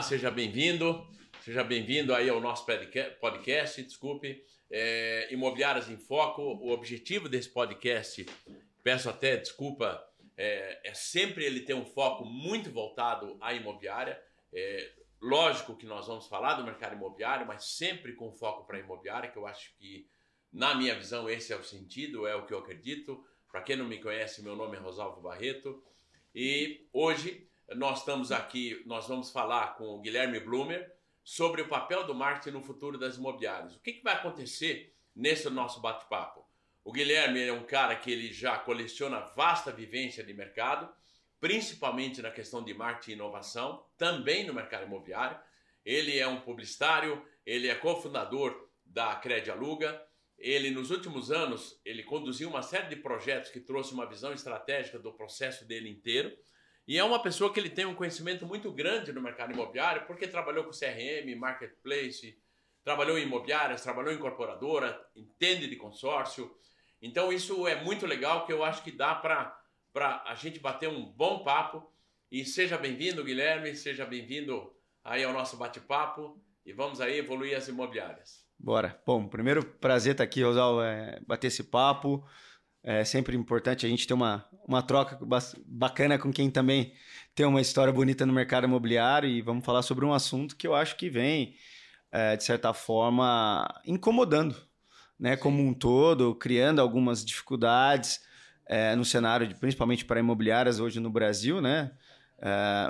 Olá, seja bem-vindo aí ao nosso podcast, desculpe, Imobiliárias em Foco. O objetivo desse podcast, peço até desculpa, é sempre ele ter um foco muito voltado à imobiliária. Lógico que nós vamos falar do mercado imobiliário, mas sempre com foco para a imobiliária, que eu acho que, na minha visão, esse é o sentido, é o que eu acredito. Para quem não me conhece, meu nome é Rosalvo Barreto e hoje nós estamos aqui, nós vamos falar com o Guilherme Blumer sobre o papel do marketing no futuro das imobiliárias. O que vai acontecer nesse nosso bate-papo? O Guilherme é um cara que ele já coleciona vasta vivência de mercado, principalmente na questão de marketing e inovação, também no mercado imobiliário. Ele é um publicitário, ele é cofundador da Cred Aluga. Ele, nos últimos anos, ele conduziu uma série de projetos que trouxe uma visão estratégica do processo dele inteiro. E é uma pessoa que ele tem um conhecimento muito grande no mercado imobiliário, porque trabalhou com CRM, Marketplace, trabalhou em imobiliárias, trabalhou em incorporadora, entende de consórcio. Então isso é muito legal, que eu acho que dá para a gente bater um bom papo. E seja bem-vindo, Guilherme, seja bem-vindo aí ao nosso bate-papo e vamos aí evoluir as imobiliárias. Bora. Bom, primeiro prazer estar aqui, Rosalvo, bater esse papo. É sempre importante a gente ter uma troca bacana com quem também tem uma história bonita no mercado imobiliário e vamos falar sobre um assunto que eu acho que vem, de certa forma, incomodando, né, como um todo, criando algumas dificuldades no cenário, principalmente para imobiliárias hoje no Brasil, né?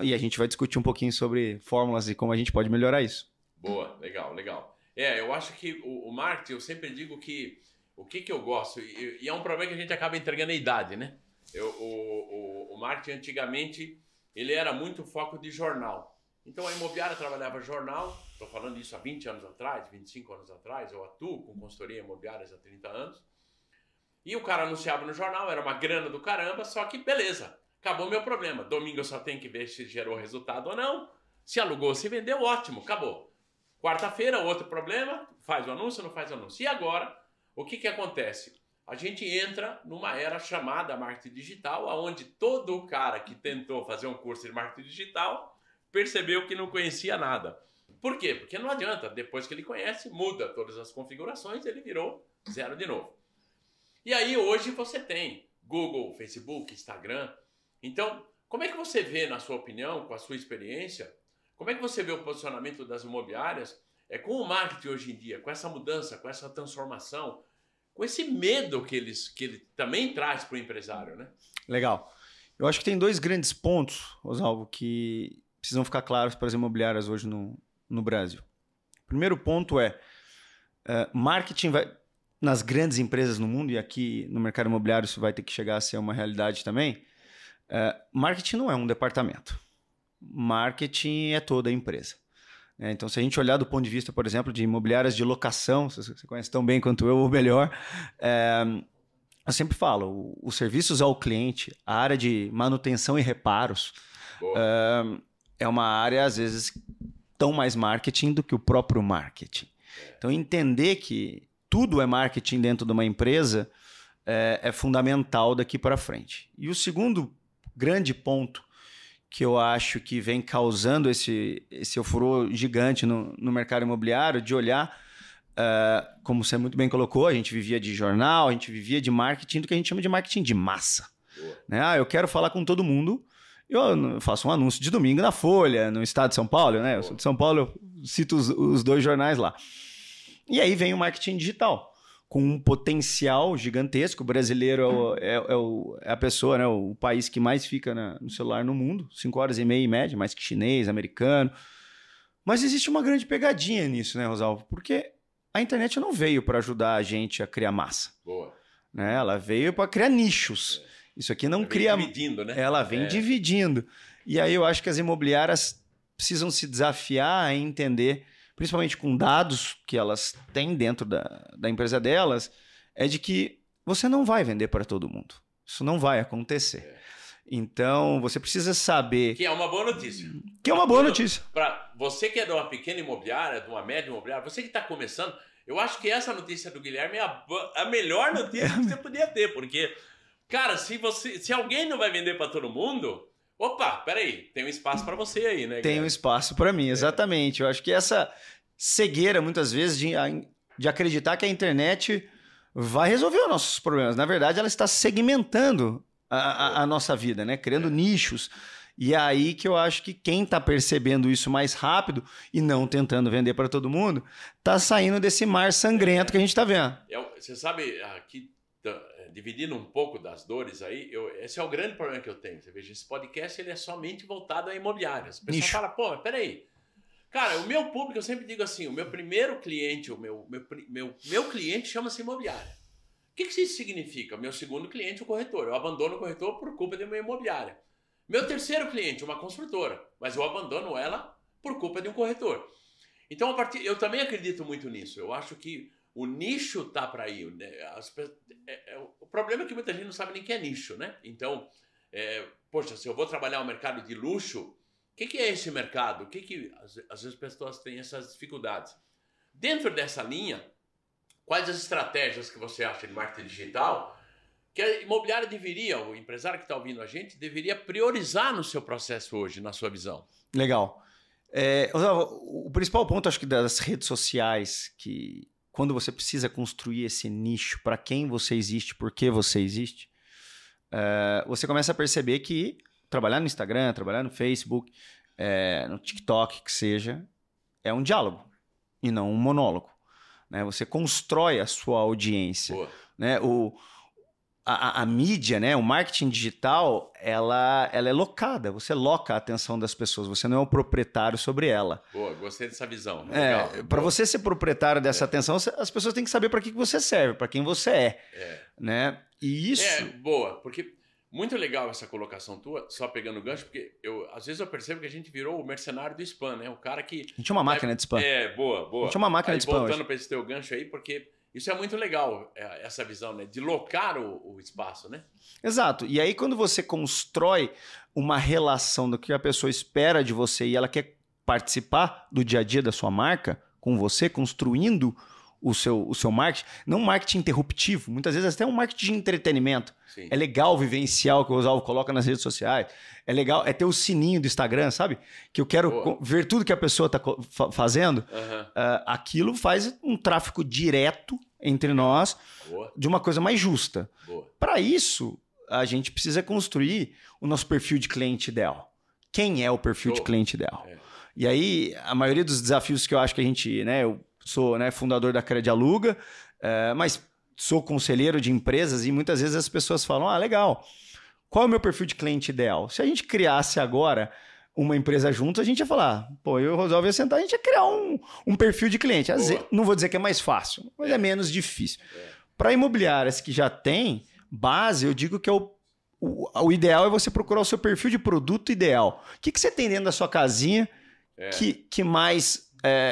E a gente vai discutir um pouquinho sobre fórmulas e como a gente pode melhorar isso. Boa, legal, legal. Eu acho que o marketing, eu sempre digo que o que eu gosto, e é um problema que a gente acaba entregando a idade, né? O marketing antigamente, ele era muito foco de jornal. Então a imobiliária trabalhava jornal, estou falando isso há 20 anos atrás, 25 anos atrás, eu atuo com consultoria imobiliárias há 30 anos. E o cara anunciava no jornal, era uma grana do caramba, só que beleza, acabou meu problema. Domingo eu só tenho que ver se gerou resultado ou não. Se alugou, se vendeu, ótimo, acabou. Quarta-feira, outro problema, faz o anúncio, não faz o anúncio. E agora, o que acontece? A gente entra numa era chamada marketing digital, onde todo cara que tentou fazer um curso de marketing digital percebeu que não conhecia nada. Por quê? Porque não adianta, depois que ele conhece, muda todas as configurações, ele virou zero de novo. E aí hoje você tem Google, Facebook, Instagram. Então, como é que você vê, na sua opinião, com a sua experiência, como é que você vê o posicionamento das imobiliárias com o marketing hoje em dia, com essa mudança, com essa transformação, com esse medo que ele também traz para o empresário, né? Legal. Eu acho que tem dois grandes pontos, Rosalvo, que precisam ficar claros para as imobiliárias hoje no Brasil. O primeiro ponto marketing nas grandes empresas no mundo, e aqui no mercado imobiliário isso vai ter que chegar a ser uma realidade também, marketing não é um departamento. Marketing é toda a empresa. Então, se a gente olhar do ponto de vista, por exemplo, de imobiliárias de locação, você conhece tão bem quanto eu, ou melhor, eu sempre falo, os serviços ao cliente, a área de manutenção e reparos, é uma área, às vezes, tão mais marketing do que o próprio marketing. Então, entender que tudo é marketing dentro de uma empresa é fundamental daqui para frente. E o segundo grande ponto que eu acho que vem causando esse ofurô gigante no mercado imobiliário, de olhar, como você muito bem colocou, a gente vivia de jornal, a gente vivia de marketing, do que a gente chama de marketing de massa. Né? Eu quero falar com todo mundo, eu faço um anúncio de domingo na Folha, no estado de São Paulo, né? Eu sou de São Paulo, eu cito os dois jornais lá. E aí vem o marketing digital, com um potencial gigantesco. O brasileiro é a pessoa, né, o país que mais fica no celular no mundo, 5 horas e meia em média, mais que chinês, americano. Mas existe uma grande pegadinha nisso, né, Rosalvo? Porque a internet não veio para ajudar a gente a criar massa. Boa. Né? Ela veio para criar nichos. Isso aqui não cria... dividindo, né? Ela vem dividindo. E aí eu acho que as imobiliárias precisam se desafiar a entender, principalmente com dados que elas têm dentro da empresa delas, de que você não vai vender para todo mundo. Isso não vai acontecer. Então, você precisa saber... Que é uma boa notícia. Que é uma boa notícia. Para você que é de uma pequena imobiliária, de uma média imobiliária, você que está começando, eu acho que essa notícia do Guilherme é a melhor notícia que você podia ter, porque, cara, se alguém não vai vender para todo mundo, Opa, peraí, tem um espaço para você aí, né? Tem um espaço para mim, exatamente. Eu acho que essa cegueira, muitas vezes, de acreditar que a internet vai resolver os nossos problemas. Na verdade, ela está segmentando a nossa vida, né? Criando nichos. E é aí que eu acho que quem está percebendo isso mais rápido e não tentando vender para todo mundo, está saindo desse mar sangrento que a gente está vendo. Você sabe, aqui, dividindo um pouco das dores aí, esse é o grande problema que eu tenho. Você veja, esse podcast ele é somente voltado a imobiliárias. O pessoal fala, pô, mas peraí. Cara, o meu público, eu sempre digo assim, o meu primeiro cliente, o meu cliente chama-se imobiliária. O que isso significa? Meu segundo cliente, o corretor. Eu abandono o corretor por culpa de uma imobiliária. Meu terceiro cliente, uma construtora. Mas eu abandono ela por culpa de um corretor. Então, eu também acredito muito nisso. Eu acho que o nicho tá para ir. Né? O problema é que muita gente não sabe nem que é nicho, né? Então, poxa, se eu vou trabalhar o mercado de luxo, o que é esse mercado? Às vezes as pessoas têm essas dificuldades? Dentro dessa linha, quais as estratégias que você acha de marketing digital que a imobiliária deveria, o empresário que está ouvindo a gente, deveria priorizar no seu processo hoje, na sua visão? Legal. O principal ponto, acho que das redes sociais, que quando você precisa construir esse nicho, para quem você existe, por que você existe, você começa a perceber que trabalhar no Instagram, trabalhar no Facebook, no TikTok, que seja, é um diálogo e não um monólogo. Né? Você constrói a sua audiência. Né? A mídia, né? O marketing digital, ela é locada. Você loca a atenção das pessoas. Você não é o proprietário sobre ela. Boa, gostei dessa visão. Para você ser proprietário dessa atenção, as pessoas têm que saber para que você serve, para quem você é. Né? E isso... boa, porque muito legal essa colocação tua, só pegando o gancho, porque às vezes eu percebo que a gente virou o mercenário do spam, né? O cara que... A gente é uma máquina de spam. Boa. A gente é uma máquina de spam. Voltando para esse teu gancho aí, porque... Isso é muito legal, essa visão, né? De locar o espaço, né? Exato. E aí, quando você constrói uma relação do que a pessoa espera de você e ela quer participar do dia a dia da sua marca, com você, construindo o seu marketing, não um marketing interruptivo, muitas vezes até um marketing de entretenimento. Sim. É legal vivenciar o que o Oswaldo coloca nas redes sociais, é legal, ter o sininho do Instagram, sabe? Que eu quero ver tudo que a pessoa está fazendo. Aquilo faz um tráfego direto entre nós de uma coisa mais justa. Para isso, a gente precisa construir o nosso perfil de cliente ideal. Quem é o perfil de cliente ideal? E aí, a maioria dos desafios que eu acho que a gente... né, eu sou fundador da Credialuga, mas sou conselheiro de empresas e muitas vezes as pessoas falam, legal, qual é o meu perfil de cliente ideal? Se a gente criasse agora uma empresa junto, a gente ia falar, eu e o Rosalvo ia sentar, a gente ia criar um perfil de cliente. Não vou dizer que é mais fácil, mas é menos difícil. Para imobiliárias que já têm base, eu digo que o ideal é você procurar o seu perfil de produto ideal. O que você tem dentro da sua casinha que mais...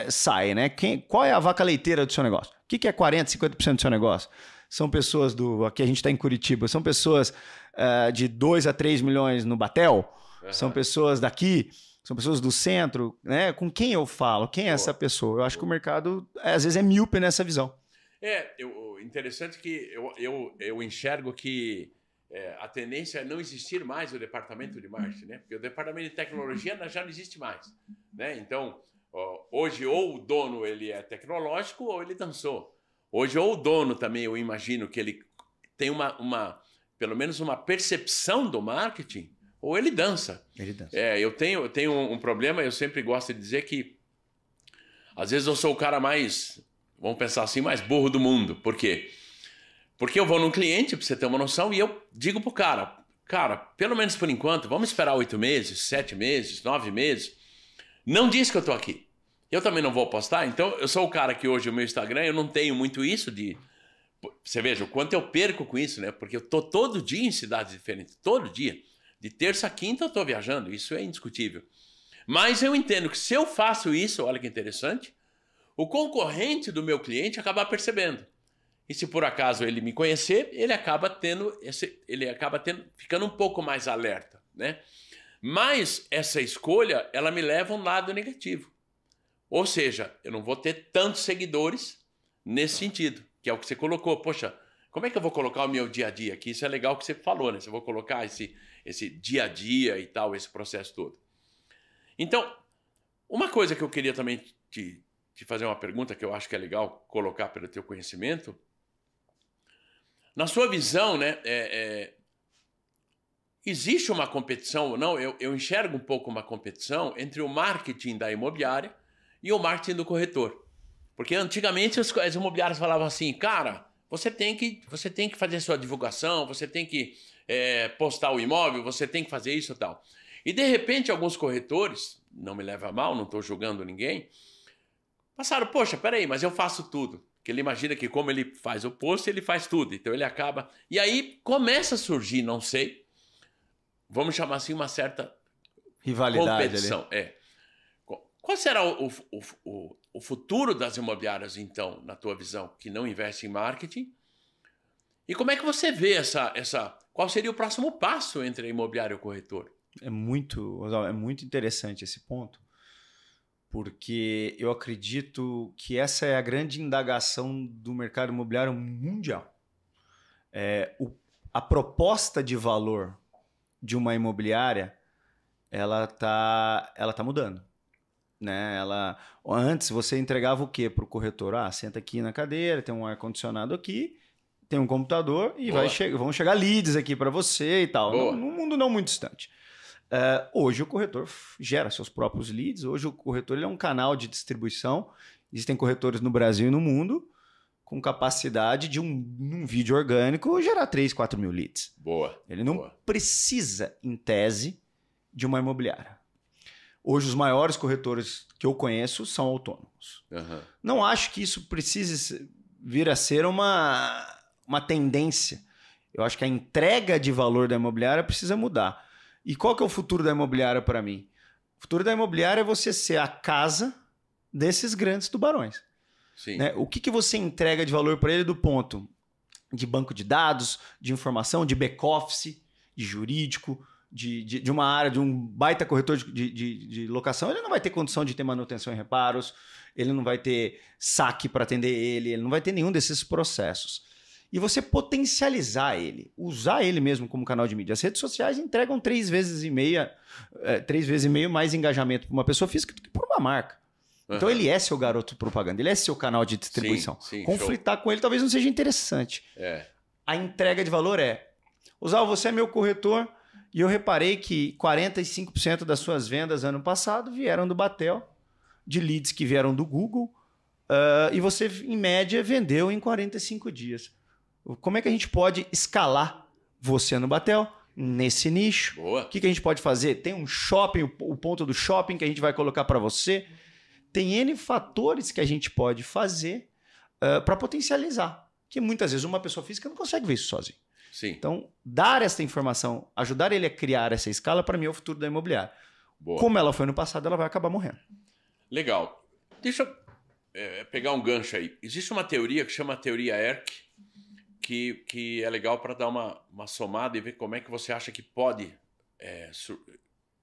sai, né? Qual é a vaca leiteira do seu negócio? O que é 40%, 50% do seu negócio? São pessoas aqui a gente está em Curitiba, são pessoas de 2 a 3 milhões no Batel, são pessoas daqui, são pessoas do centro, né? Com quem eu falo? Quem é essa pessoa? Eu acho que o mercado, às vezes, é míope nessa visão. Interessante que eu enxergo que a tendência é não existir mais o departamento de marketing, né? Porque o departamento de tecnologia já não existe mais, né? Então, hoje ou o dono ele é tecnológico ou ele dançou. Hoje ou o dono também, eu imagino que ele tem pelo menos uma percepção do marketing, ou ele dança. Eu tenho um problema, eu sempre gosto de dizer que às vezes eu sou o cara mais, vamos pensar assim, mais burro do mundo. Por quê? Porque eu vou num cliente, para você ter uma noção, e eu digo pro cara, pelo menos por enquanto, vamos esperar 8 meses, 7 meses, 9 meses. Não diz que eu tô aqui. Eu também não vou postar. Então, eu sou o cara que hoje, o meu Instagram, eu não tenho muito isso de... Você veja o quanto eu perco com isso, né? Porque eu tô todo dia em cidades diferentes. Todo dia. De terça a quinta eu tô viajando. Isso é indiscutível. Mas eu entendo que se eu faço isso, olha que interessante, o concorrente do meu cliente acaba percebendo. E se por acaso ele me conhecer, ele acaba ficando um pouco mais alerta, né? Mas essa escolha, ela me leva a um lado negativo. Ou seja, eu não vou ter tantos seguidores nesse sentido, que é o que você colocou. Poxa, como é que eu vou colocar o meu dia a dia aqui? Isso é legal que você falou, né? Se eu vou colocar esse esse dia a dia e tal, esse processo todo. Então, uma coisa que eu queria também te fazer uma pergunta que eu acho que é legal colocar pelo teu conhecimento. Na sua visão, né, existe uma competição ou não? Eu enxergo um pouco uma competição entre o marketing da imobiliária e o marketing do corretor. Porque antigamente as imobiliárias falavam assim, cara, você tem que fazer sua divulgação, você tem que postar o imóvel, você tem que fazer isso e tal. E de repente alguns corretores, não me leva a mal, não estou julgando ninguém, passaram, poxa, peraí, mas eu faço tudo. Porque ele imagina que como ele faz o post, ele faz tudo. Então ele acaba... E aí começa a surgir, não sei, vamos chamar assim, uma certa rivalidade competição. Ali. Qual será o futuro das imobiliárias, então, na tua visão, que não investe em marketing? E como é que você vê qual seria o próximo passo entre a imobiliária e o corretor? É muito interessante esse ponto, porque eu acredito que essa é a grande indagação do mercado imobiliário mundial. A proposta de valor de uma imobiliária, ela tá mudando. Né? Antes você entregava o quê para o corretor? Senta aqui na cadeira, tem um ar-condicionado aqui, tem um computador e vão chegar leads aqui para você e tal. Num mundo não muito distante. Hoje o corretor gera seus próprios leads. Hoje o corretor ele é um canal de distribuição. Existem corretores no Brasil e no mundo com capacidade de um vídeo orgânico gerar 3, 4 mil leads. Ele não precisa, em tese, de uma imobiliária. Hoje os maiores corretores que eu conheço são autônomos. Uhum. Não acho que isso precise vir a ser uma tendência. Eu acho que a entrega de valor da imobiliária precisa mudar. E qual que é o futuro da imobiliária para mim? O futuro da imobiliária é você ser a casa desses grandes tubarões. Sim. Né? O que você entrega de valor para ele do ponto de banco de dados, de informação, de back-office, de jurídico, de uma área, de um baita corretor de locação, ele não vai ter condição de ter manutenção e reparos, ele não vai ter saque para atender ele não vai ter nenhum desses processos. E você potencializar ele, usar ele mesmo como canal de mídia. As redes sociais entregam 3 vezes e meio mais engajamento para uma pessoa física do que por uma marca. Uhum. Então ele é seu garoto propaganda, ele é seu canal de distribuição. Sim, conflitar com ele talvez não seja interessante. A entrega de valor Oswaldo, você é meu corretor e eu reparei que 45% das suas vendas ano passado vieram do Batel, de leads que vieram do Google, e você, em média, vendeu em 45 dias. Como é que a gente pode escalar você no Batel, nesse nicho? Boa. O que a gente pode fazer? Tem um shopping, o ponto do shopping que a gente vai colocar para você. Tem N fatores que a gente pode fazer para potencializar, que muitas vezes uma pessoa física não consegue ver isso sozinho. Sim. Então, dar essa informação, ajudar ele a criar essa escala, para mim é o futuro da imobiliária. Boa. Como ela foi no passado, ela vai acabar morrendo. Legal. Deixa eu pegar um gancho aí. Existe uma teoria que chama teoria ERC, que é legal para dar uma somada e ver como é que você acha que pode...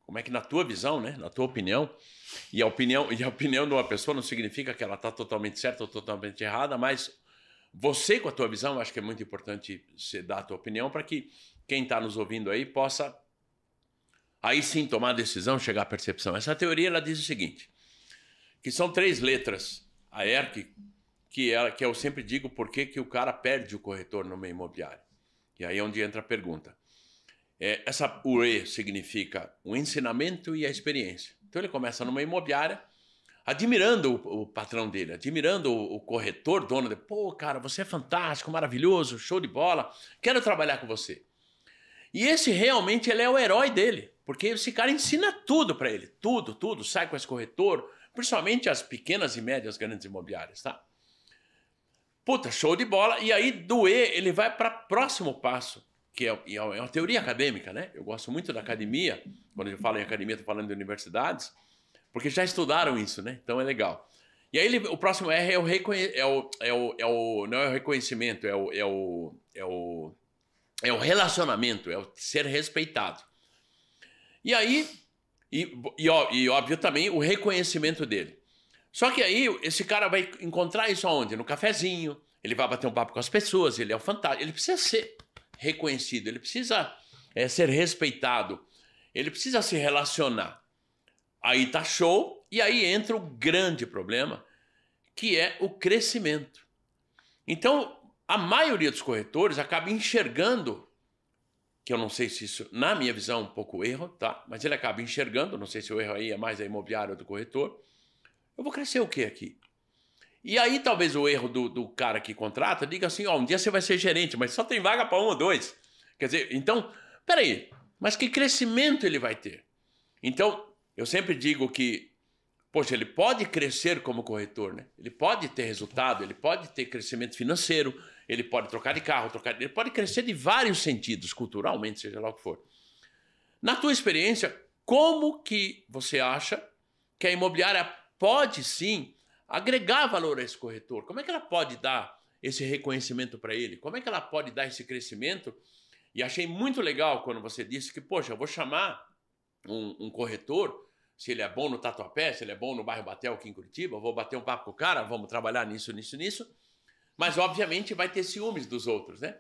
como é que na tua visão, né, na tua opinião, e a opinião de uma pessoa não significa que ela está totalmente certa ou totalmente errada, mas você com a tua visão, acho que é muito importante você dar a tua opinião para que quem está nos ouvindo aí possa aí sim tomar a decisão, chegar à percepção. Essa teoria ela diz o seguinte, que são 3 letras, a ERC, que eu sempre digo por que o cara perde o corretor no meio imobiliário. E aí é onde entra a pergunta. O E significa o ensinamento e a experiência. Então ele começa numa imobiliária admirando o patrão dele, admirando o corretor, dono dele. Pô, cara, você é fantástico, maravilhoso, show de bola, quero trabalhar com você. E esse realmente ele é o herói dele, porque esse cara ensina tudo para ele, tudo, sai com esse corretor, principalmente as pequenas e médias grandes imobiliárias, tá? Puta, show de bola. E aí do E ele vai para o próximo passo, que é uma teoria acadêmica, né? Eu gosto muito da academia, quando eu falo em academia, estou falando de universidades, porque já estudaram isso, né? Então é legal. E aí o próximo R não é o reconhecimento, é o relacionamento, é o ser respeitado. E aí, e óbvio também, o reconhecimento dele. Só que aí esse cara vai encontrar isso aonde? No cafezinho, ele vai bater um papo com as pessoas, ele é o fantástico, ele precisa ser reconhecido, ele precisa ser respeitado. Ele precisa se relacionar. Aí tá show, e aí entra o grande problema, que é o crescimento. Então, a maioria dos corretores acaba enxergando, que eu não sei se isso, na minha visão, é um pouco erro, tá? Mas ele acaba enxergando, não sei se o erro aí é mais a imobiliária ou do corretor, eu vou crescer o quê aqui? E aí talvez o erro do cara que contrata diga assim, ó, um dia você vai ser gerente, mas só tem vaga para 1 ou 2. Quer dizer, então, peraí, mas que crescimento ele vai ter? Então, eu sempre digo que, poxa, ele pode crescer como corretor, né? Ele pode ter resultado, ele pode ter crescimento financeiro, ele pode trocar de carro, ele pode crescer de vários sentidos, culturalmente, seja lá o que for. Na tua experiência, como que você acha que a imobiliária pode sim agregar valor a esse corretor? Como é que ela pode dar esse reconhecimento para ele? Como é que ela pode dar esse crescimento? E achei muito legal quando você disse que, poxa, eu vou chamar um corretor, se ele é bom no Tatuapé, se ele é bom no bairro Batel aqui em Curitiba, eu vou bater um papo com o cara, vamos trabalhar nisso, mas obviamente vai ter ciúmes dos outros, né?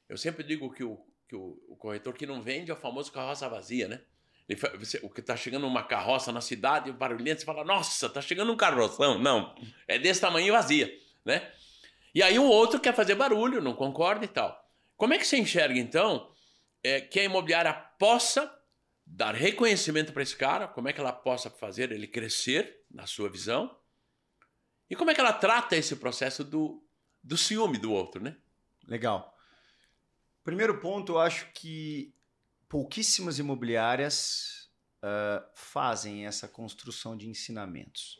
Eu sempre digo que o corretor que não vende é o famoso carroça vazia, né? O que está chegando uma carroça na cidade, barulhento, você fala, nossa, está chegando um carroção. Não, é desse tamanho vazia, né? E aí o outro quer fazer barulho, não concorda e tal. Como é que você enxerga, então, que a imobiliária possa dar reconhecimento para esse cara, como é que ela possa fazer ele crescer na sua visão, e como é que ela trata esse processo do ciúme do outro, né? Legal. Primeiro ponto, eu acho que pouquíssimas imobiliárias fazem essa construção de ensinamentos.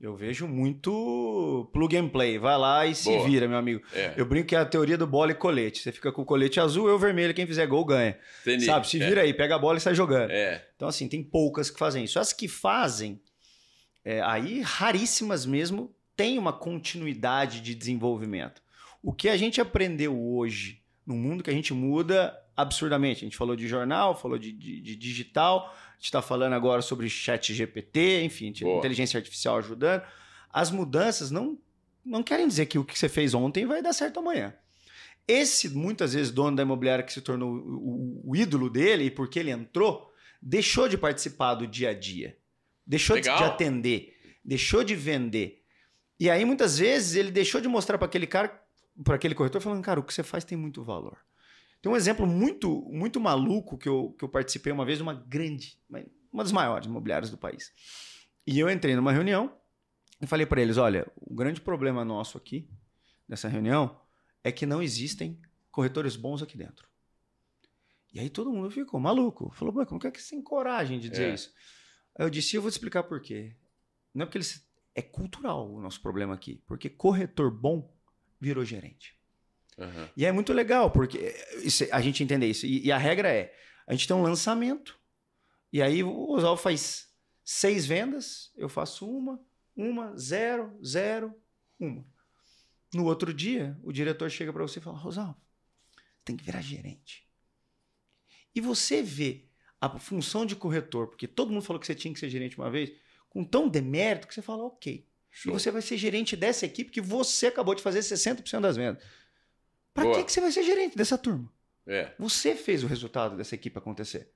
Eu vejo muito plug and play. Vai lá e se vira, meu amigo. Eu brinco que é a teoria do bola e colete. Você fica com o colete azul, eu vermelho. Quem fizer gol ganha. Entendi. Sabe? Se vira aí, pega a bola e sai jogando. Então, assim, tem poucas que fazem isso. As que fazem, aí raríssimas mesmo, tem uma continuidade de desenvolvimento. O que a gente aprendeu hoje, num mundo que a gente muda absurdamente. A gente falou de jornal, falou de digital, a gente está falando agora sobre chat GPT, enfim, inteligência artificial ajudando. As mudanças não querem dizer que o que você fez ontem vai dar certo amanhã. Esse, muitas vezes, dono da imobiliária que se tornou o ídolo dele, e porque ele entrou, deixou de participar do dia a dia. Deixou de atender, deixou de vender. E aí, muitas vezes, ele deixou de mostrar para aquele cara, para aquele corretor, falando, cara, o que você faz tem muito valor. Tem um exemplo muito, muito maluco que eu participei uma vez de uma das maiores imobiliárias do país. E eu entrei numa reunião e falei para eles, olha, o grande problema nosso aqui, nessa reunião, é que não existem corretores bons aqui dentro. E aí todo mundo ficou maluco. Falou, mas como é que você tem coragem de dizer isso? Aí eu disse, eu vou te explicar por quê. Não é porque é cultural o nosso problema aqui. Porque corretor bom virou gerente. Uhum. E é muito legal, porque a gente entender isso. E a regra é, a gente tem um lançamento, e aí o Oswaldo faz 6 vendas, eu faço uma, 0, 0, 1. No outro dia, o diretor chega para você e fala, Oswaldo, tem que virar gerente. E você vê a função de corretor, porque todo mundo falou que você tinha que ser gerente uma vez, com tão demérito que você fala, ok. Show. E você vai ser gerente dessa equipe que você acabou de fazer 60% das vendas. Para que você vai ser gerente dessa turma? Você fez o resultado dessa equipe acontecer.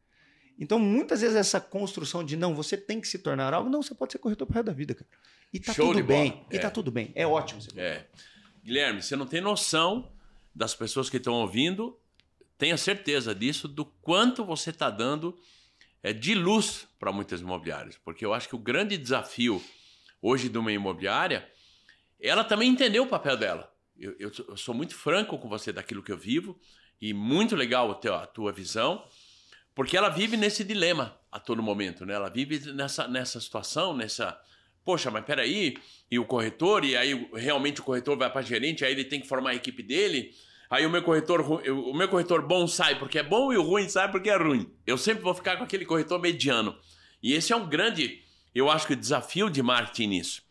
Então, muitas vezes, essa construção de não, você tem que se tornar algo, não, você pode ser corretor pro resto da vida, cara. E tá tudo bem. E tá tudo bem. É ótimo. Guilherme, você não tem noção das pessoas que estão ouvindo, tenha certeza disso, do quanto você está dando de luz para muitas imobiliárias. Porque eu acho que o grande desafio hoje de uma imobiliária, ela também entendeu o papel dela. Eu sou muito franco com você daquilo que eu vivo e muito legal a tua visão, porque ela vive nesse dilema a todo momento, né? Ela vive nessa situação, poxa, mas peraí, e o corretor, e aí realmente o corretor vai para gerente, aí ele tem que formar a equipe dele, aí o meu corretor bom sai porque é bom e o ruim sai porque é ruim. Eu sempre vou ficar com aquele corretor mediano. E esse é um grande, eu acho que o desafio de marketing nisso.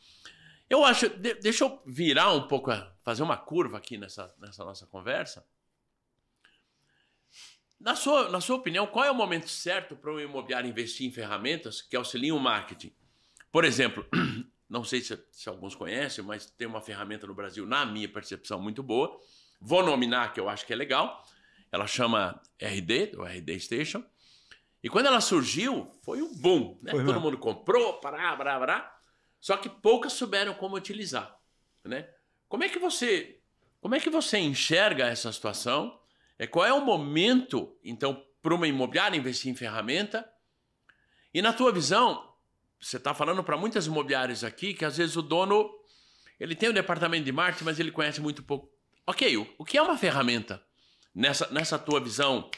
Eu acho, deixa eu virar um pouco, fazer uma curva aqui nessa nossa conversa. Na sua opinião, qual é o momento certo para um imobiliário investir em ferramentas que auxiliam o marketing? Por exemplo, não sei se alguns conhecem, mas tem uma ferramenta no Brasil, na minha percepção, muito boa. Vou nominar, que eu acho que é legal. ela chama RD, do RD Station. E quando ela surgiu, foi um boom, né? Todo mundo comprou, pará. Só que poucas souberam como utilizar, né? Como é que você enxerga essa situação? Qual é o momento, então, para uma imobiliária investir em ferramenta? E na tua visão, você está falando para muitas imobiliárias aqui que às vezes o dono ele tem um departamento de marketing, mas ele conhece muito pouco. Ok, o que é uma ferramenta? Nessa tua visão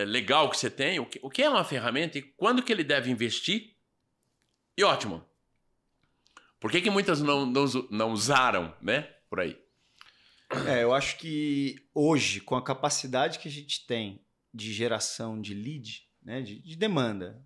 legal que você tem, o que é uma ferramenta e quando que ele deve investir? E ótimo. Por que muitas não usaram, né, por aí? Eu acho que hoje, com a capacidade que a gente tem de geração de lead, né, de demanda,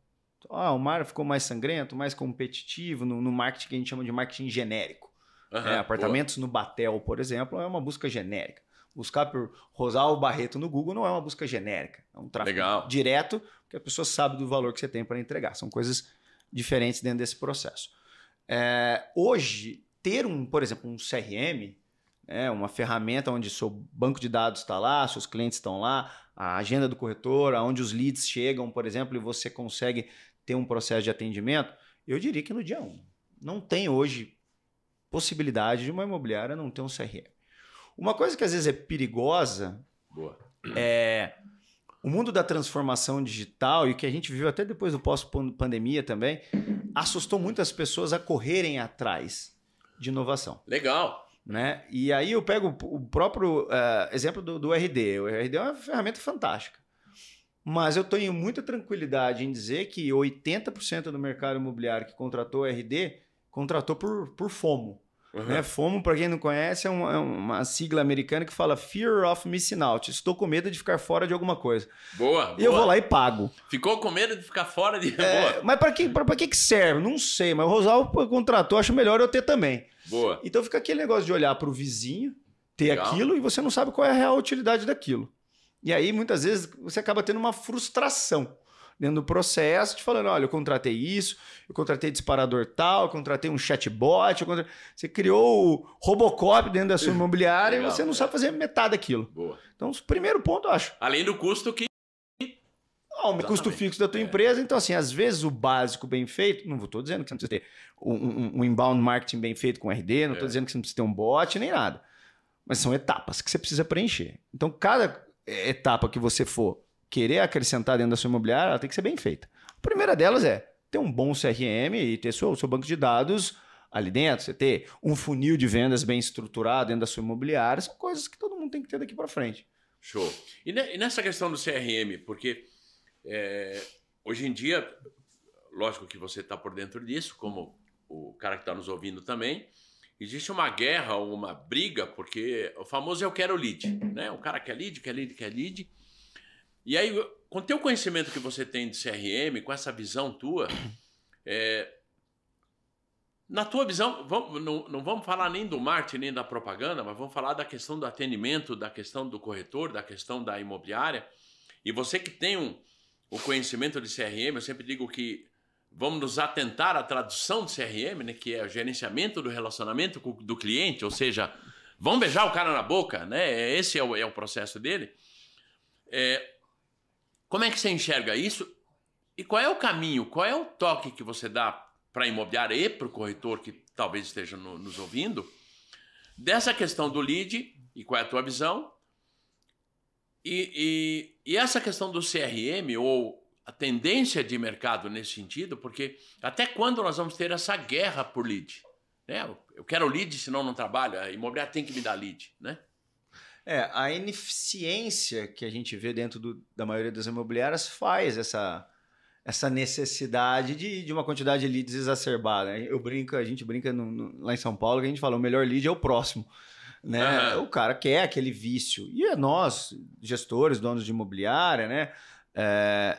o mar ficou mais sangrento, mais competitivo no marketing que a gente chama de marketing genérico. Apartamentos no Batel, por exemplo, é uma busca genérica. Buscar por Rosalvo Barreto no Google não é uma busca genérica. É um tráfego direto, porque a pessoa sabe do valor que você tem para entregar. São coisas diferentes dentro desse processo. Hoje, ter por exemplo, um CRM, uma ferramenta onde seu banco de dados está lá, seus clientes estão lá, a agenda do corretor, onde os leads chegam, por exemplo, e você consegue ter um processo de atendimento, eu diria que no dia 1. Não tem hoje possibilidade de uma imobiliária não ter um CRM. Uma coisa que às vezes é perigosa é o mundo da transformação digital e que a gente viu até depois do pós-pandemia também, assustou muitas pessoas a correrem atrás de inovação. Legal. Né? E aí eu pego o próprio exemplo do RD. O RD é uma ferramenta fantástica. Mas eu tenho muita tranquilidade em dizer que 80% do mercado imobiliário que contratou o RD contratou por FOMO. Né? FOMO, para quem não conhece, é uma sigla americana que fala Fear of Missing Out. Estou com medo de ficar fora de alguma coisa. Boa. E eu vou lá e pago. Ficou com medo de ficar fora de... Mas para que serve? Não sei. Mas o Rosalvo contratou, acho melhor eu ter também. Boa. Então fica aquele negócio de olhar para o vizinho, ter aquilo e você não sabe qual é a real utilidade daquilo. E aí, muitas vezes, você acaba tendo uma frustração dentro do processo, de falando, olha, eu contratei isso, eu contratei disparador tal, eu contratei um chatbot, você criou o Robocop dentro da sua imobiliária e você não sabe fazer metade daquilo. Boa. Então, o primeiro ponto, eu acho. Além do custo que... O custo fixo da tua empresa. Então, assim, às vezes o básico bem feito, não estou dizendo que você não precisa ter um inbound marketing bem feito com RD, não estou dizendo que você não precisa ter um bot, nem nada. Mas são etapas que você precisa preencher. Então, cada etapa que você for querer acrescentar dentro da sua imobiliária, ela tem que ser bem feita. A primeira delas é ter um bom CRM e ter seu banco de dados ali dentro. Você ter um funil de vendas bem estruturado dentro da sua imobiliária. São coisas que todo mundo tem que ter daqui para frente. Show. E nessa questão do CRM, porque hoje em dia, lógico que você está por dentro disso, como o cara que está nos ouvindo também, existe uma guerra, uma briga, porque o famoso eu quero lead, né? O cara quer lead, quer lead, quer lead. E aí, com o teu conhecimento que você tem de CRM, com essa visão tua, na tua visão, não vamos falar nem do marketing, nem da propaganda, mas vamos falar da questão do atendimento, da questão do corretor, da questão da imobiliária. E você que tem o conhecimento de CRM, eu sempre digo que vamos nos atentar à tradução de CRM, né, que é o gerenciamento do relacionamento do cliente, ou seja, vamos beijar o cara na boca, né? Esse é o processo dele. Como é que você enxerga isso? E qual é o caminho, qual é o toque que você dá para a imobiliária e para o corretor que talvez esteja nos ouvindo, dessa questão do lead, e qual é a tua visão? E essa questão do CRM ou a tendência de mercado nesse sentido, porque até quando nós vamos ter essa guerra por lead? Né? Eu quero lead, senão não trabalho. A imobiliária tem que me dar lead, né? A ineficiência que a gente vê dentro da maioria das imobiliárias faz essa necessidade de uma quantidade de leads exacerbada. A gente brinca lá em São Paulo, que a gente fala, o melhor lead é o próximo. Né? O cara quer aquele vício. E nós, gestores, donos de imobiliária, né,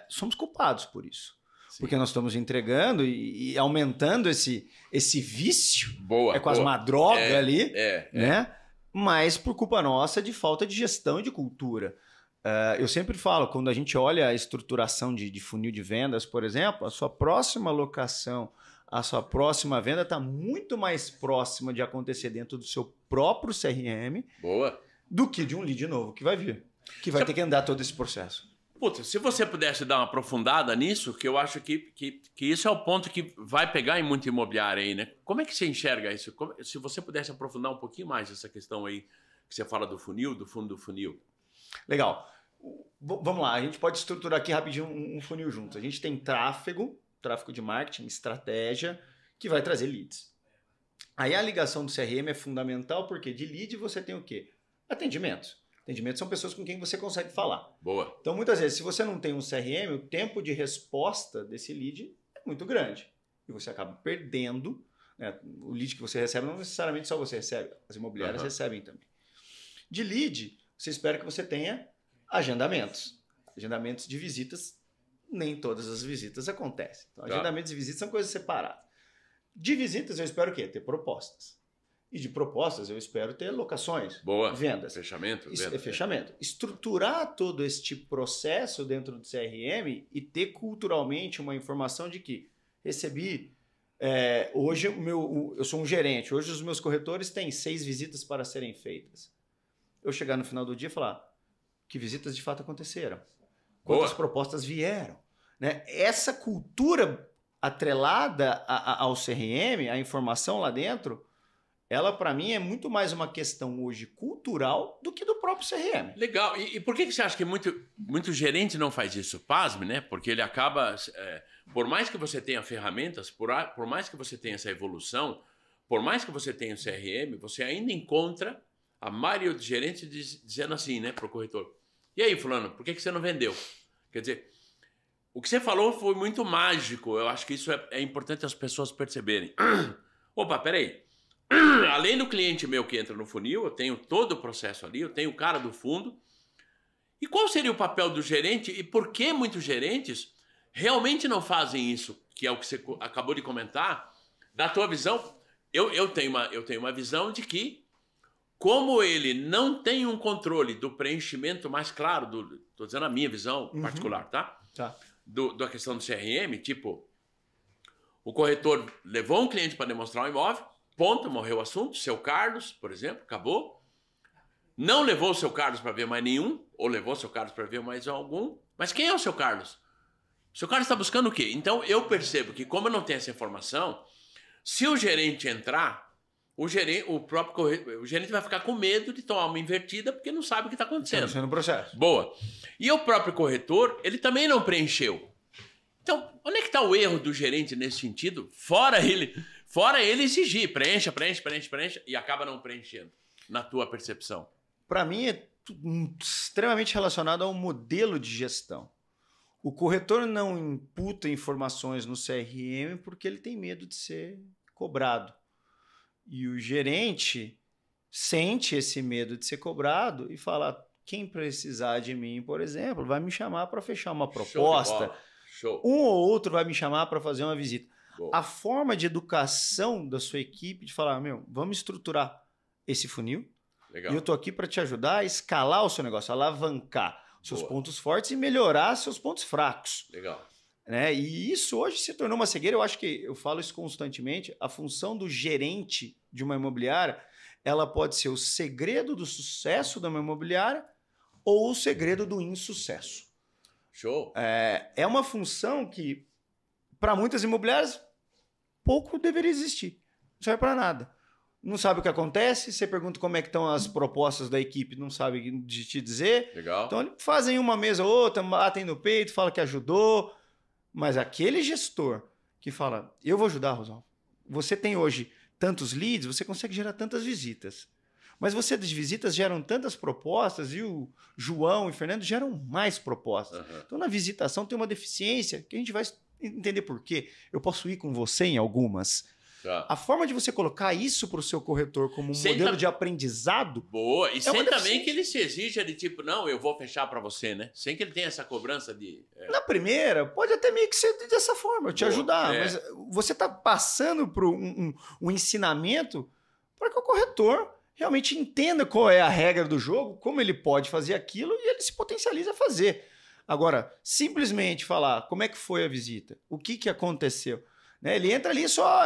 somos culpados por isso. Sim. Porque nós estamos entregando e aumentando esse vício. Boa, quase uma droga ali, né? Mas por culpa nossa de falta de gestão e de cultura. Eu sempre falo, quando a gente olha a estruturação de funil de vendas, por exemplo, a sua próxima locação, a sua próxima venda está muito mais próxima de acontecer dentro do seu próprio CRM do que de um lead novo que vai vir. que vai ter que andar todo esse processo. Puta, se você pudesse dar uma aprofundada nisso, que eu acho que isso é o ponto que vai pegar em muito imobiliário aí, né? Como é que você enxerga isso? Se você pudesse aprofundar um pouquinho mais essa questão aí, que você fala do funil, do fundo do funil. Legal. Vamos lá, a gente pode estruturar aqui rapidinho um funil juntos. A gente tem tráfego de marketing, estratégia, que vai trazer leads. Aí a ligação do CRM é fundamental, porque de lead você tem o quê? Atendimentos. Atendimentos são pessoas com quem você consegue falar. Boa. Então, muitas vezes, se você não tem um CRM, o tempo de resposta desse lead é muito grande. E você acaba perdendo, né? O lead que você recebe, não necessariamente só você recebe, as imobiliárias recebem também. De lead, você espera que você tenha agendamentos. Agendamentos de visitas, nem todas as visitas acontecem. Então, agendamentos e visitas são coisas separadas. De visitas, eu espero o quê? Ter propostas. E de propostas, eu espero ter locações, vendas. Fechamento. Isso, fechamento. Estruturar todo este processo dentro do CRM e ter culturalmente uma informação de que recebi... hoje, eu sou um gerente. Hoje, os meus corretores têm 6 visitas para serem feitas. Eu chegar no final do dia e falar que visitas de fato aconteceram. Quantas propostas vieram. Né? Essa cultura atrelada ao CRM, a informação lá dentro... ela, para mim, é muito mais uma questão hoje cultural do que do próprio CRM. Legal. E por que você acha que muito gerente não faz isso? Pasme, né? Porque ele acaba... por mais que você tenha ferramentas, por mais que você tenha essa evolução, por mais que você tenha o CRM, você ainda encontra a maioria dos gerentes dizendo assim, né, para o corretor. E aí, fulano, por que você não vendeu? Quer dizer, o que você falou foi muito mágico. Eu acho que isso é importante as pessoas perceberem. Opa, peraí. Além do cliente meu que entra no funil, eu tenho todo o processo ali, eu tenho o cara do fundo. E qual seria o papel do gerente e por que muitos gerentes realmente não fazem isso, que é o que você acabou de comentar? Da tua visão, eu tenho uma visão de que, como ele não tem um controle do preenchimento mais claro, estou dizendo a minha visão particular, tá? Da questão do CRM, tipo, o corretor levou um cliente para demonstrar um imóvel, ponto, morreu o assunto. Seu Carlos, por exemplo, acabou. Não levou o seu Carlos para ver mais nenhum, ou levou o seu Carlos para ver mais algum. Mas quem é o seu Carlos? O seu Carlos está buscando o quê? Então eu percebo que, como eu não tenho essa informação, se o gerente entrar, o gerente vai ficar com medo de tomar uma invertida porque não sabe o que está acontecendo. Está no processo. Boa. E o próprio corretor, ele também não preencheu. Então, onde é que está o erro do gerente nesse sentido? Fora ele exigir, preencha, e acaba não preenchendo, na tua percepção. Para mim, é extremamente relacionado ao modelo de gestão. O corretor não imputa informações no CRM porque ele tem medo de ser cobrado. E o gerente sente esse medo de ser cobrado e fala, quem precisar de mim, por exemplo, vai me chamar para fechar uma proposta. Show. Um ou outro vai me chamar para fazer uma visita. Boa. A forma de educação da sua equipe de falar, vamos estruturar esse funil. Legal. E eu estou aqui para te ajudar a escalar o seu negócio, alavancar seus pontos fortes e melhorar seus pontos fracos. Legal. Né? E isso hoje se tornou uma cegueira. Eu acho que, eu falo isso constantemente, a função do gerente de uma imobiliária, ela pode ser o segredo do sucesso da uma imobiliária ou o segredo do insucesso. Show. É uma função que, para muitas imobiliárias, pouco deveria existir. Não serve para nada. Não sabe o que acontece, você pergunta como é que estão as propostas da equipe, não sabe de te dizer. Legal. Então, eles fazem uma mesa ou outra, batem no peito, falam que ajudou. Mas aquele gestor que fala, eu vou ajudar, Rosalvo. Você tem hoje tantos leads, você consegue gerar tantas visitas. Mas você das visitas geram tantas propostas e o João e o Fernando geram mais propostas. Então, na visitação tem uma deficiência que a gente vai entender por quê. Eu posso ir com você em algumas. A forma de você colocar isso para o seu corretor como um modelo de aprendizado... Boa, e sem também que ele se exija de tipo, não, eu vou fechar para você, né? Sem que ele tenha essa cobrança de... Na primeira, pode até meio que ser dessa forma, eu te ajudar. Mas você está passando por um ensinamento para que o corretor realmente entenda qual é a regra do jogo, como ele pode fazer aquilo e ele se potencializa a fazer. Agora, simplesmente falar como é que foi a visita, o que aconteceu... Né? Ele entra ali só...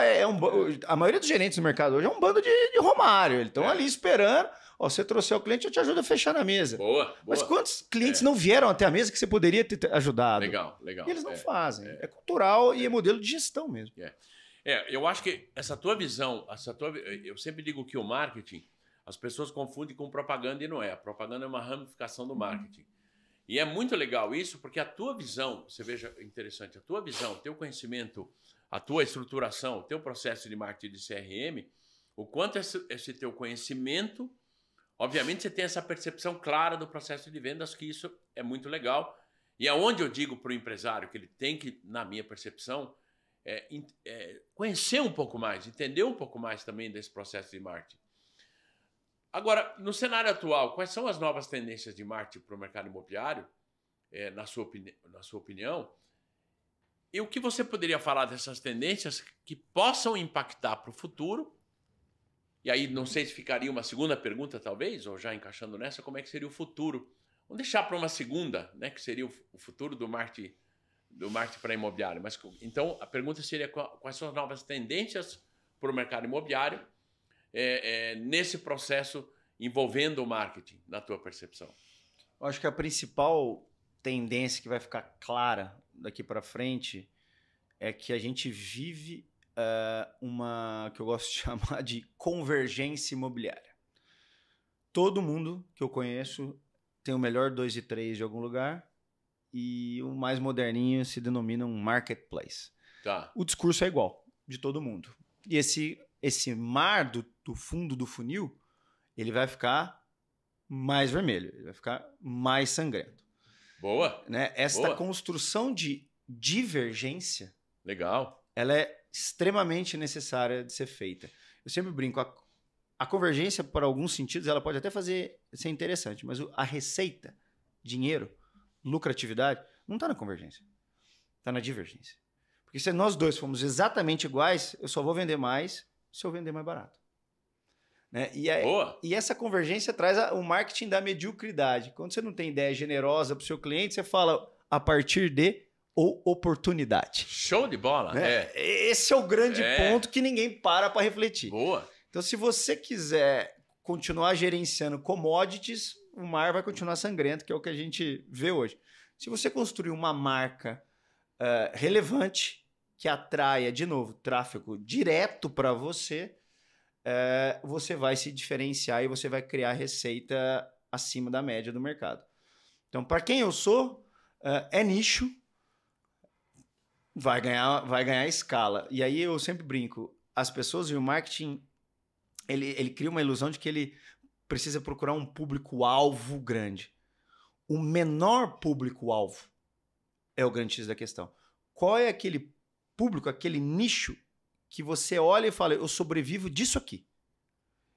a maioria dos gerentes do mercado hoje é um bando de Romário. Eles estão ali esperando. Ó, você trouxe o cliente, eu te ajudo a fechar na mesa. Boa. Mas quantos clientes não vieram até a mesa que você poderia ter ajudado? Legal. E eles não fazem. É cultural e é modelo de gestão mesmo. Eu acho que essa tua visão, eu sempre digo que o marketing, as pessoas confundem com propaganda e não é. A propaganda é uma ramificação do marketing. E é muito legal isso, porque a tua visão, você veja interessante, a tua visão, o teu conhecimento, a tua estruturação, o teu processo de marketing de CRM, o quanto esse teu conhecimento, obviamente você tem essa percepção clara do processo de vendas, que isso é muito legal. E é onde eu digo para o empresário que ele tem que, na minha percepção, conhecer um pouco mais, entender um pouco mais também desse processo de marketing. Agora, no cenário atual, quais são as novas tendências de marketing para o mercado imobiliário, na sua opinião? E o que você poderia falar dessas tendências que possam impactar para o futuro? E aí, não sei se ficaria uma segunda pergunta, talvez, ou já encaixando nessa, como é que seria o futuro? Vamos deixar para uma segunda, né, que seria o futuro do marketing para imobiliário. Mas, então, a pergunta seria quais são as novas tendências para o mercado imobiliário nesse processo envolvendo o marketing, na tua percepção? Eu acho que a principal tendência que vai ficar clara daqui para frente é que a gente vive uma que eu gosto de chamar de convergência imobiliária. Todo mundo que eu conheço tem o melhor 2 e 3 de algum lugar e o mais moderninho se denomina um marketplace. Tá. O discurso é igual de todo mundo. E esse mar do fundo do funil, ele vai ficar mais vermelho, ele vai ficar mais sangrento. Boa. Né? Esta construção de divergência, legal, ela é extremamente necessária de ser feita. Eu sempre brinco, a convergência, por alguns sentidos, ela pode até ser interessante, mas a receita, dinheiro, lucratividade, não está na convergência, está na divergência. Porque se nós dois formos exatamente iguais, eu só vou vender mais se eu vender mais barato. Né? E essa convergência traz o marketing da mediocridade. Quando você não tem ideia generosa para o seu cliente, você fala a partir de ou oportunidade. Show de bola. Né? Esse é o grande ponto que ninguém para refletir. Boa. Então, se você quiser continuar gerenciando commodities, o mar vai continuar sangrento, que é o que a gente vê hoje. Se você construir uma marca relevante, que atraia, de novo, tráfego direto para você, você vai se diferenciar e você vai criar receita acima da média do mercado. Então, para quem eu sou, é nicho, vai ganhar escala. E aí eu sempre brinco, as pessoas e o marketing, ele cria uma ilusão de que ele precisa procurar um público-alvo grande. O menor público-alvo é o grande X da questão. Qual é aquele público, aquele nicho que você olha e fala, eu sobrevivo disso aqui.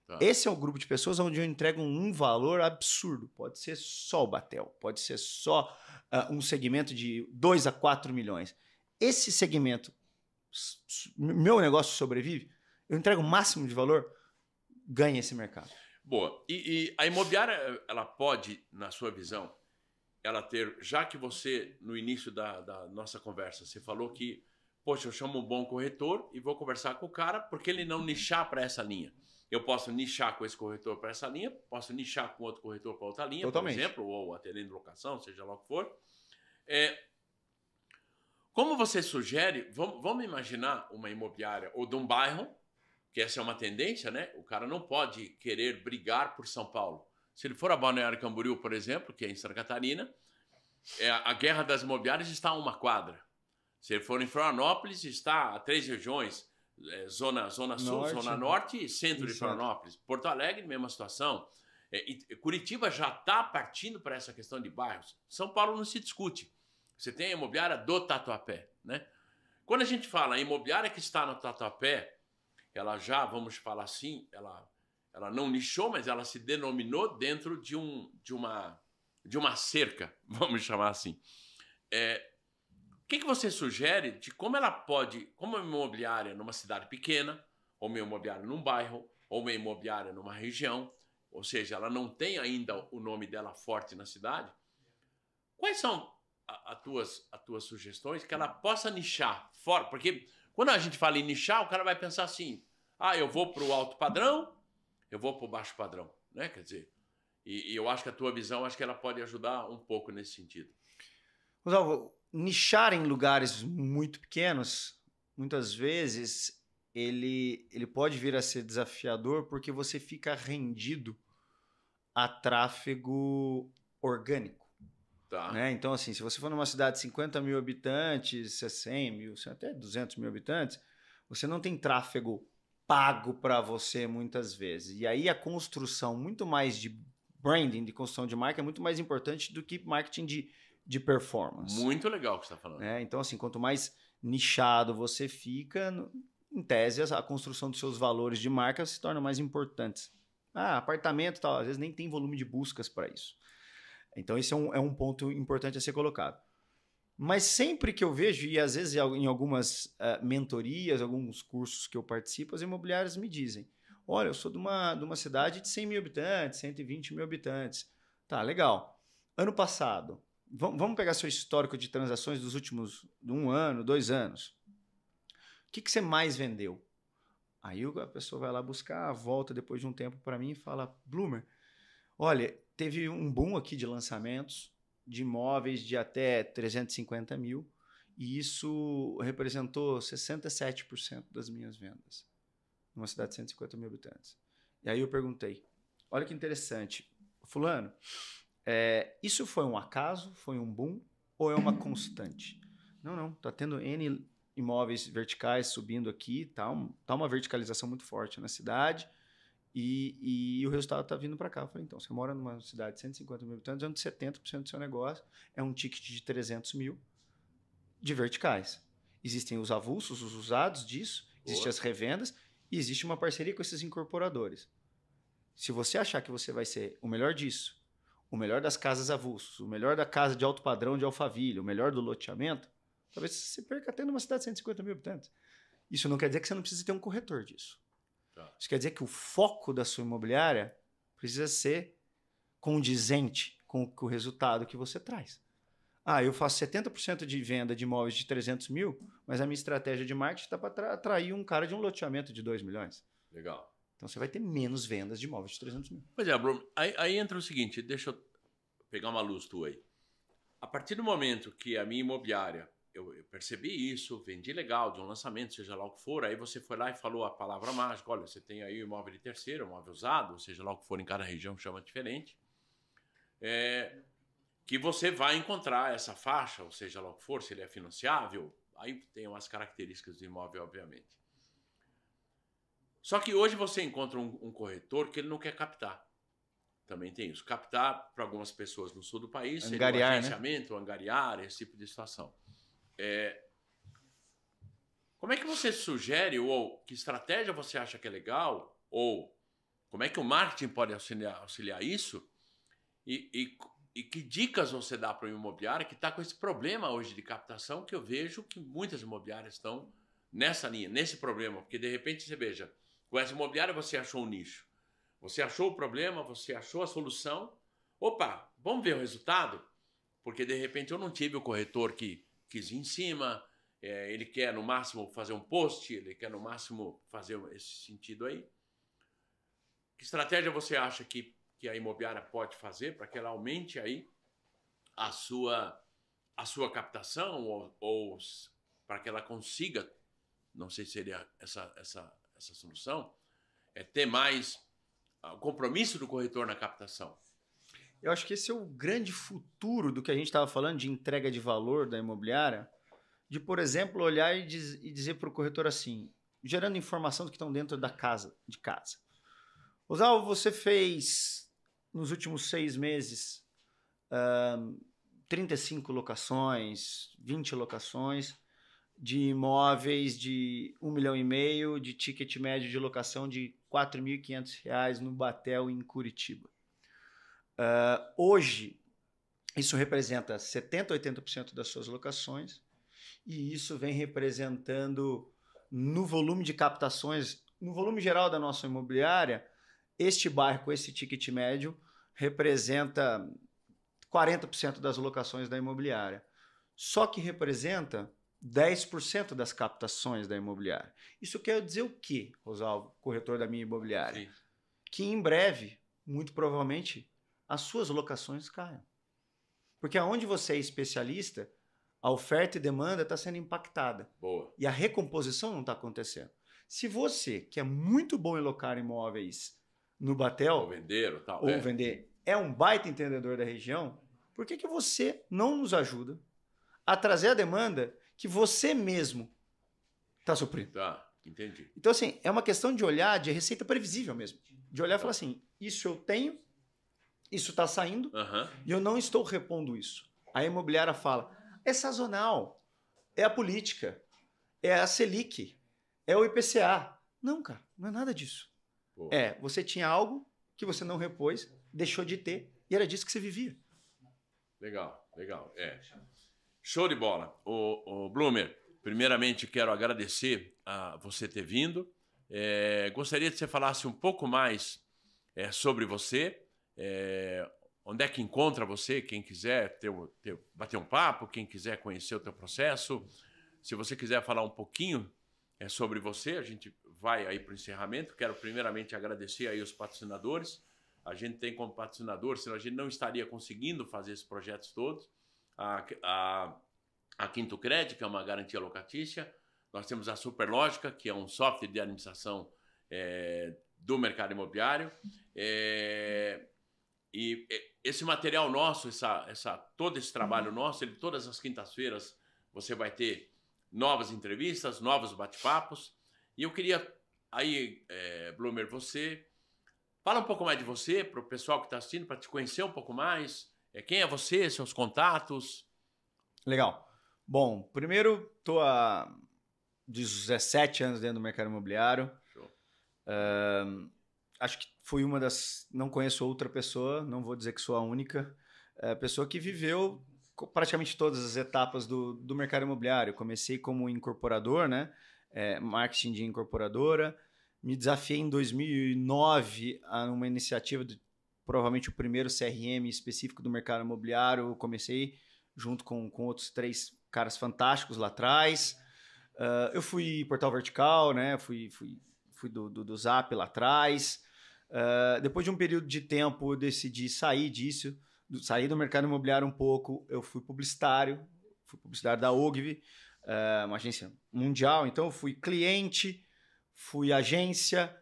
Tá. Esse é o grupo de pessoas onde eu entrego um valor absurdo. Pode ser só o Batel, pode ser só um segmento de 2 a 4 milhões. Esse segmento, meu negócio sobrevive, eu entrego o máximo de valor, ganha esse mercado. Boa. E a imobiliária, ela pode, na sua visão, ela ter, já que você, no início da nossa conversa, você falou que, poxa, eu chamo um bom corretor e vou conversar com o cara, porque ele não nichar para essa linha. Eu posso nichar com esse corretor para essa linha, posso nichar com outro corretor para outra linha, totalmente, por exemplo, ou atendendo locação, seja lá o que for. Como você sugere, vamos imaginar uma imobiliária ou de um bairro, que essa é uma tendência, né? O cara não pode querer brigar por São Paulo. Se ele for a Balneário Camboriú, por exemplo, que é em Santa Catarina, a guerra das imobiliárias está a uma quadra. Se ele for em Florianópolis, está a 3 regiões, Zona Sul, Zona Norte e centro de Florianópolis. Porto Alegre, mesma situação. Curitiba já está partindo para essa questão de bairros. São Paulo não se discute. Você tem a imobiliária do Tatuapé, né? Quando a gente fala em imobiliária que está no Tatuapé, ela já, vamos falar assim, ela não nichou, mas ela se denominou dentro de uma cerca, vamos chamar assim. O que você sugere de como ela pode, como uma imobiliária numa cidade pequena, ou uma imobiliária num bairro, ou uma imobiliária numa região, ou seja, ela não tem ainda o nome dela forte na cidade, quais são as tuas sugestões que ela possa nichar fora? Porque quando a gente fala em nichar, o cara vai pensar assim, eu vou para o alto padrão, eu vou para o baixo padrão. né? Quer dizer, e eu acho que a tua visão, acho que ela pode ajudar um pouco nesse sentido. Rosalvo, nichar em lugares muito pequenos, muitas vezes ele pode vir a ser desafiador porque você fica rendido a tráfego orgânico. Tá. Né? Então, assim, se você for numa cidade de 50 mil habitantes, 100 mil, até 200 mil habitantes, você não tem tráfego pago para você muitas vezes. E aí a construção muito mais de branding, de construção de marca, é muito mais importante do que marketing de performance. Muito legal o que você está falando. Né? Então, assim, quanto mais nichado você fica, em tese, a construção dos seus valores de marca se torna mais importante. Apartamento e tal, às vezes nem tem volume de buscas para isso. Então, esse é um ponto importante a ser colocado. Mas sempre que eu vejo, e às vezes em algumas mentorias, alguns cursos que eu participo, as imobiliárias me dizem, olha, eu sou de uma cidade de 100 mil habitantes, 120 mil habitantes. Tá, legal. Ano passado, vamos pegar seu histórico de transações dos últimos 1 ano, 2 anos. O que você mais vendeu? Aí a pessoa vai lá buscar, volta depois de um tempo para mim e fala, Bloomer, olha, teve um boom aqui de lançamentos de imóveis de até 350 mil e isso representou 67% das minhas vendas numa cidade de 150 mil habitantes. E aí eu perguntei, olha que interessante, fulano, isso foi um acaso, foi um boom ou é uma constante? Não, tá tendo N imóveis verticais subindo aqui, tá uma verticalização muito forte na cidade e o resultado está vindo para cá. Eu falei, então, você mora numa cidade de 150 mil habitantes, onde 70% do seu negócio é um ticket de 300 mil de verticais. Existem os avulsos, os usados disso, existem as revendas e existe uma parceria com esses incorporadores. Se você achar que você vai ser o melhor disso, o melhor das casas avulsos, o melhor da casa de alto padrão de Alphaville, o melhor do loteamento, talvez você perca até numa cidade de 150 mil habitantes. Isso não quer dizer que você não precisa ter um corretor disso. Isso quer dizer que o foco da sua imobiliária precisa ser condizente com o resultado que você traz. Eu faço 70% de venda de imóveis de 300 mil, mas a minha estratégia de marketing está para atrair um cara de um loteamento de 2 milhões. Legal. Então você vai ter menos vendas de imóveis de 300 mil. Pois é, Bruno, aí entra o seguinte, deixa eu pegar uma luz tua aí. A partir do momento que a minha imobiliária, eu percebi isso, vendi legal de um lançamento, seja lá o que for, aí você foi lá e falou a palavra mágica, olha, você tem aí um imóvel de terceiro, um imóvel usado, seja lá o que for, em cada região chama diferente, que você vai encontrar essa faixa, ou seja lá o que for, se ele é financiável, aí tem umas características do imóvel, obviamente. Só que hoje você encontra um corretor que ele não quer captar. Também tem isso. Captar para algumas pessoas no sul do país, seria o agenciamento, né? Angariar, esse tipo de situação. Como é que você sugere, ou que estratégia você acha que é legal, ou como é que o marketing pode auxiliar isso? E que dicas você dá para o imobiliário que está com esse problema hoje de captação, que eu vejo que muitas imobiliárias estão nessa linha, nesse problema, porque de repente você veja, com essa imobiliária você achou um nicho, você achou o problema, você achou a solução, opa, vamos ver o resultado? Porque de repente eu não tive o corretor que quis ir em cima, ele quer no máximo fazer um post, ele quer no máximo fazer esse sentido aí. Que estratégia você acha que a imobiliária pode fazer para que ela aumente aí a sua captação ou para que ela consiga, não sei se seria essa solução, ter mais compromisso do corretor na captação? Eu acho que esse é o grande futuro do que a gente estava falando de entrega de valor da imobiliária, de, por exemplo, olhar e dizer para o corretor assim, gerando informação do que estão dentro de casa. Rosalvo, você fez nos últimos 6 meses 35 locações, 20 locações de imóveis de 1,5 milhão, de ticket médio de locação de R$ 4.500 no Batel, em Curitiba. Hoje, isso representa 70%, 80% das suas locações e isso vem representando no volume de captações, no volume geral da nossa imobiliária, este bairro com esse ticket médio representa 40% das locações da imobiliária. Só que representa 10% das captações da imobiliária. Isso quer dizer o quê, Rosalvo, corretor da minha imobiliária? Sim. Que em breve muito provavelmente as suas locações caiam. Porque aonde você é especialista, a oferta e demanda está sendo impactada. Boa. E a recomposição não está acontecendo. Se você, que é muito bom em locar imóveis no Batel, Ou vender ou tal. ou vender, é um baita entendedor da região, por que você não nos ajuda a trazer a demanda que você mesmo está suprindo? Tá, entendi. Então, assim, é uma questão de olhar de receita previsível mesmo. De olhar e falar assim, isso eu tenho, isso está saindo, e eu não estou repondo isso. A imobiliária fala, é sazonal, é a política, é a Selic, é o IPCA. Não, cara, não é nada disso. Pô. Você tinha algo que você não repôs, deixou de ter, e era disso que você vivia. Legal, legal. Show de bola. O Blumer, primeiramente quero agradecer a você ter vindo. Gostaria que você falasse um pouco mais sobre você. Onde é que encontra você? Quem quiser bater um papo, quem quiser conhecer o teu processo. Se você quiser falar um pouquinho sobre você, a gente vai aí para o encerramento. Quero primeiramente agradecer aí os patrocinadores. A gente tem como patrocinador, senão a gente não estaria conseguindo fazer esses projetos todos. A Quinto Crédito, que é uma garantia locatícia. Nós temos a Superlógica, que é um software de administração do mercado imobiliário. E esse material nosso, todo esse trabalho nosso, todas as quintas-feiras você vai ter novas entrevistas, novos bate-papos. E eu queria aí, Blumer, você fala um pouco mais de você para o pessoal que está assistindo, para te conhecer um pouco mais. Quem é você, seus contatos? Legal. Bom, primeiro estou há 17 anos dentro do mercado imobiliário. Show. Acho que fui uma das... Não conheço outra pessoa, não vou dizer que sou a única pessoa que viveu praticamente todas as etapas do mercado imobiliário. Comecei como incorporador, né? Marketing de incorporadora. Me desafiei em 2009 a uma iniciativa de provavelmente o primeiro CRM específico do mercado imobiliário. Eu comecei junto com outros 3 caras fantásticos lá atrás. Eu fui Portal Vertical, né? Fui do Zap lá atrás. Depois de um período de tempo, eu decidi sair disso, sair do mercado imobiliário um pouco. Eu fui publicitário da Ogilvy, uma agência mundial. Então, eu fui cliente, fui agência,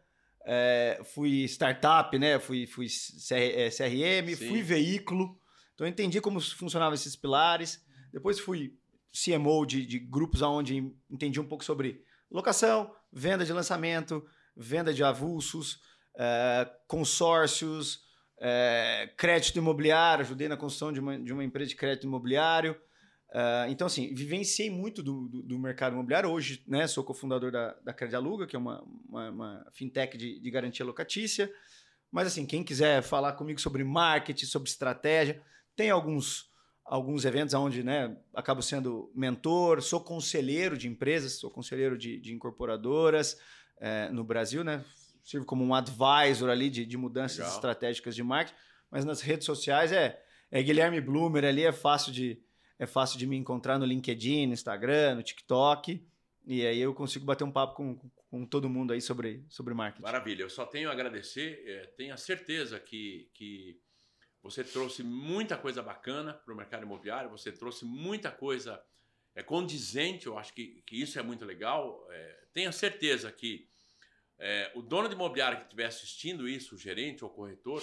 fui startup, né? Fui CRM, Sim. fui veículo. Então, eu entendi como funcionavam esses pilares. Depois fui CMO de grupos onde entendi um pouco sobre locação, venda de lançamento, venda de avulsos, consórcios, crédito imobiliário, ajudei na construção de uma empresa de crédito imobiliário. Então, assim, vivenciei muito do mercado imobiliário. Hoje, né, sou cofundador da Credialuga, que é uma fintech de garantia locatícia. Mas, assim, quem quiser falar comigo sobre marketing, sobre estratégia, tem alguns eventos onde, né, acabo sendo mentor, sou conselheiro de empresas, sou conselheiro de incorporadoras no Brasil, né? Sirvo como um advisor ali de mudanças Legal. estratégicas de marketing, mas nas redes sociais é Guilherme Blumer ali, é fácil de me encontrar no LinkedIn, no Instagram, no TikTok, e aí eu consigo bater um papo com todo mundo aí sobre marketing. Maravilha, eu só tenho a agradecer, tenho a certeza que você trouxe muita coisa bacana para o mercado imobiliário, você trouxe muita coisa condizente, eu acho que isso é muito legal. Tenha certeza que o dono de imobiliário que estiver assistindo isso, o gerente ou o corretor,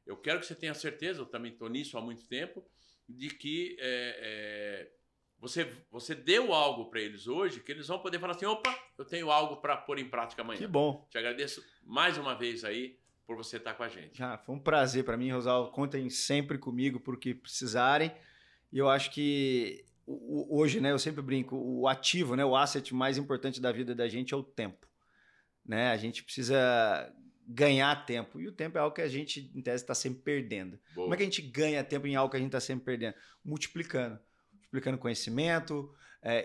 eu quero que você tenha certeza, eu também estou nisso há muito tempo, de que você deu algo para eles hoje, que eles vão poder falar assim, opa, eu tenho algo para pôr em prática amanhã. Que bom. Te agradeço mais uma vez aí por você estar com a gente. Foi um prazer para mim, Rosalvo. Contem sempre comigo por que precisarem. E eu acho que hoje, né, eu sempre brinco, o ativo, né, o asset mais importante da vida da gente é o tempo. Né? A gente precisa ganhar tempo. E o tempo é algo que a gente, em tese, está sempre perdendo. Boa. Como é que a gente ganha tempo em algo que a gente está sempre perdendo? Multiplicando conhecimento,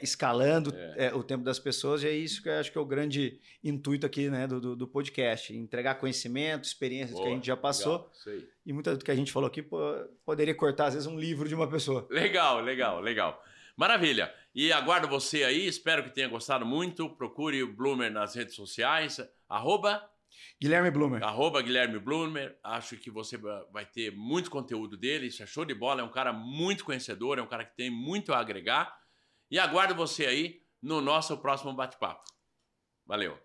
escalando o tempo das pessoas, e é isso que eu acho que é o grande intuito aqui, né, do podcast, entregar conhecimento, experiências que a gente já passou. Legal, isso aí. E muito do que a gente falou aqui poderia cortar, às vezes, um livro de uma pessoa. Legal. Maravilha. E aguardo você aí, espero que tenha gostado muito. Procure o Blumer nas redes sociais, Guilherme Blumer. @Guilherme Blumer. Acho que você vai ter muito conteúdo dele. Isso é show de bola. É um cara muito conhecedor. É um cara que tem muito a agregar. E aguardo você aí no nosso próximo bate-papo. Valeu.